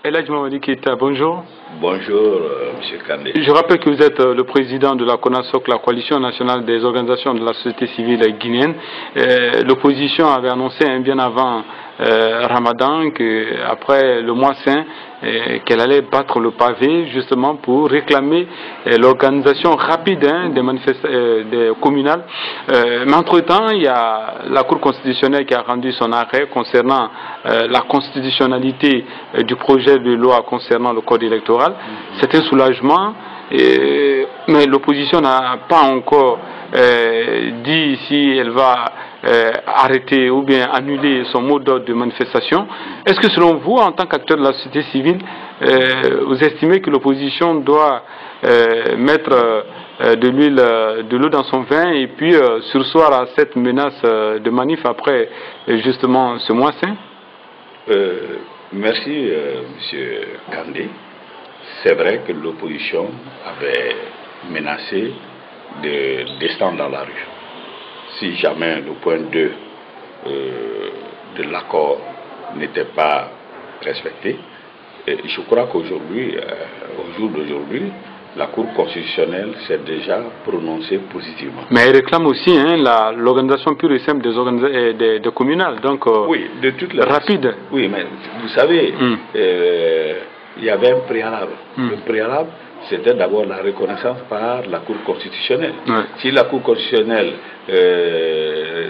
Elhadji Mamadi Keïta, bonjour. Bonjour, M. Kandé. Je rappelle que vous êtes le président de la CONASOC, la coalition nationale des organisations de la société civile guinéenne. L'opposition avait annoncé bien avant Ramadan, après le mois saint, qu'elle allait battre le pavé justement pour réclamer l'organisation rapide des manifestations communales. Mais entre-temps, il y a la Cour constitutionnelle qui a rendu son arrêt concernant la constitutionnalité du projet de loi concernant le code électoral. C'est un soulagement, mais l'opposition n'a pas encore dit si elle va arrêter ou bien annuler son mot d'ordre de manifestation. Est-ce que selon vous, en tant qu'acteur de la société civile, vous estimez que l'opposition doit mettre de l'eau dans son vin et puis surseoir à cette menace de manif après justement ce mois saint? Merci, M. Kandé. C'est vrai que l'opposition avait menacé de descendre dans la rue. Si jamais le point 2 de l'accord n'était pas respecté, je crois qu'aujourd'hui, au jour d'aujourd'hui, la Cour constitutionnelle s'est déjà prononcée positivement. Mais elle réclame aussi l'organisation pure et simple des communales, donc oui, de toutes les rapide. Oui, mais vous savez, il y avait un préalable. Le préalable, c'était d'abord la reconnaissance par la Cour constitutionnelle. Si la Cour constitutionnelle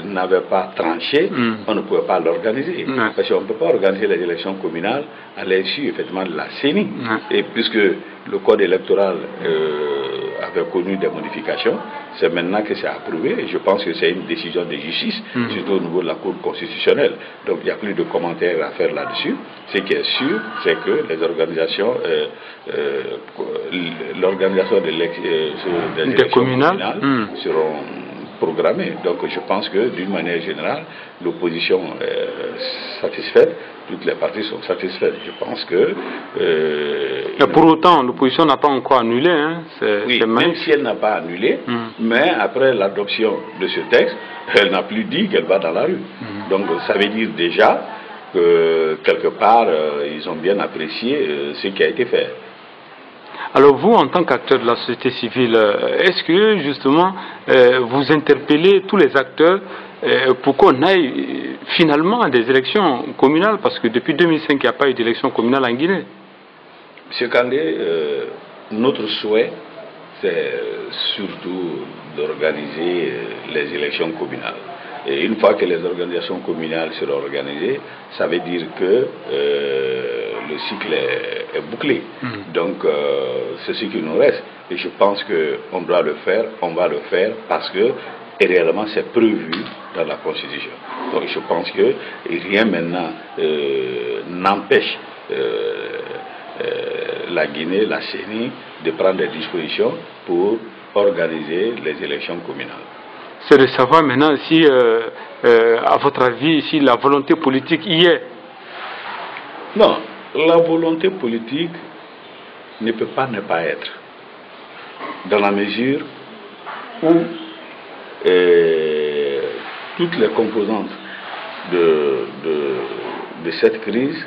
n'avait pas tranché, on ne pouvait pas l'organiser. Parce qu'on ne peut pas organiser les élections communales à l'issue effectivement de la CENI. Et puisque le code électoral avait connu des modifications, c'est maintenant que c'est approuvé. Et je pense que c'est une décision de justice, surtout au niveau de la Cour constitutionnelle. Donc il n'y a plus de commentaires à faire là-dessus. Ce qui est sûr, c'est que les organisations, l'organisation des élections communales seront programmées. Donc je pense que d'une manière générale, l'opposition est satisfaite, toutes les parties sont satisfaites. Je pense que... pour autant, l'opposition n'a pas encore annulé. Oui, même si elle n'a pas annulé, mais après l'adoption de ce texte, elle n'a plus dit qu'elle va dans la rue. Donc ça veut dire déjà que quelque part, ils ont bien apprécié ce qui a été fait. Alors vous, en tant qu'acteur de la société civile, est-ce que justement vous interpellez tous les acteurs pour qu'on aille finalement à des élections communales? Parce que depuis 2005, il n'y a pas eu d'élection communale en Guinée. Monsieur Kandé, notre souhait, c'est surtout d'organiser les élections communales. Et une fois que les organisations communales seront organisées, ça veut dire que le cycle est bouclé. Donc c'est ce qui nous reste. Et je pense qu'on doit le faire, on va le faire parce que réellement c'est prévu dans la Constitution. Donc je pense que rien maintenant n'empêche la Guinée, la CENI, de prendre des dispositions pour organiser les élections communales. C'est de savoir maintenant si, à votre avis, si la volonté politique y est. Non, la volonté politique ne peut pas ne pas être, dans la mesure où toutes les composantes de cette crise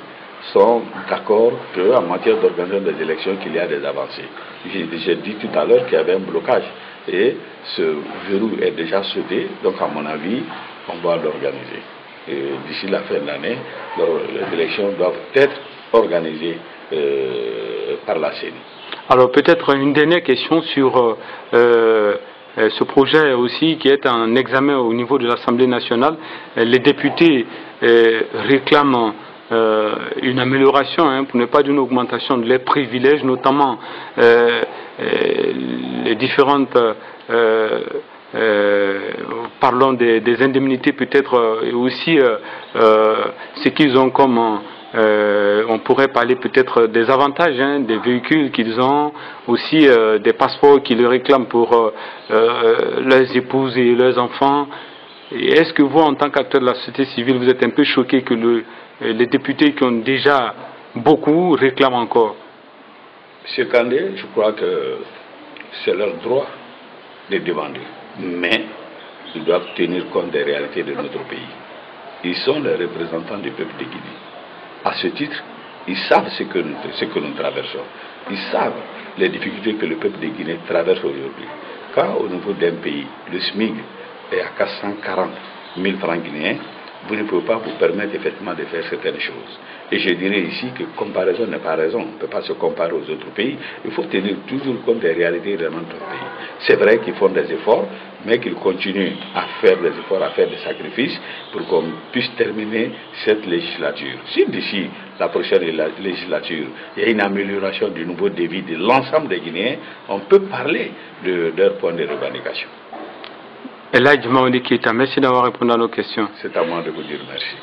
sont d'accord qu'en matière d'organisation des élections, qu'il y a des avancées. J'ai dit tout à l'heure qu'il y avait un blocage. Et ce verrou est déjà sauté, donc à mon avis, on va l'organiser. D'ici la fin de l'année, les élections doivent être organisées par la CENI. Alors peut-être une dernière question sur ce projet aussi qui est en examen au niveau de l'Assemblée nationale. Les députés réclament une amélioration, pour ne pas dire une augmentation de leurs privilèges, notamment les différentes, parlons des indemnités peut-être, et aussi ce qu'ils ont comme, on pourrait parler peut-être des avantages, des véhicules qu'ils ont, aussi des passeports qu'ils réclament pour leurs épouses et leurs enfants. Est-ce que vous, en tant qu'acteur de la société civile, vous êtes un peu choqué que les députés qui ont déjà beaucoup réclament encore? Monsieur Kandé, je crois que c'est leur droit de demander. Mais ils doivent tenir compte des réalités de notre pays. Ils sont les représentants du peuple de Guinée. À ce titre, Ils savent ce que nous traversons. Ils savent les difficultés que le peuple de Guinée traverse aujourd'hui. Quand au niveau d'un pays, le SMIC est à 440 000 francs guinéens, vous ne pouvez pas vous permettre effectivement de faire certaines choses. Et je dirais ici que comparaison n'est pas raison. On ne peut pas se comparer aux autres pays. Il faut tenir toujours compte des réalités de notre pays. C'est vrai qu'ils font des efforts, mais qu'ils continuent à faire des efforts, à faire des sacrifices pour qu'on puisse terminer cette législature. Si d'ici la prochaine législature, il y a une amélioration du niveau de vie de l'ensemble des Guinéens, on peut parler de leur point de revendication. Et là, Mamadi Keïta, merci d'avoir répondu à nos questions. C'est à moi de vous dire merci.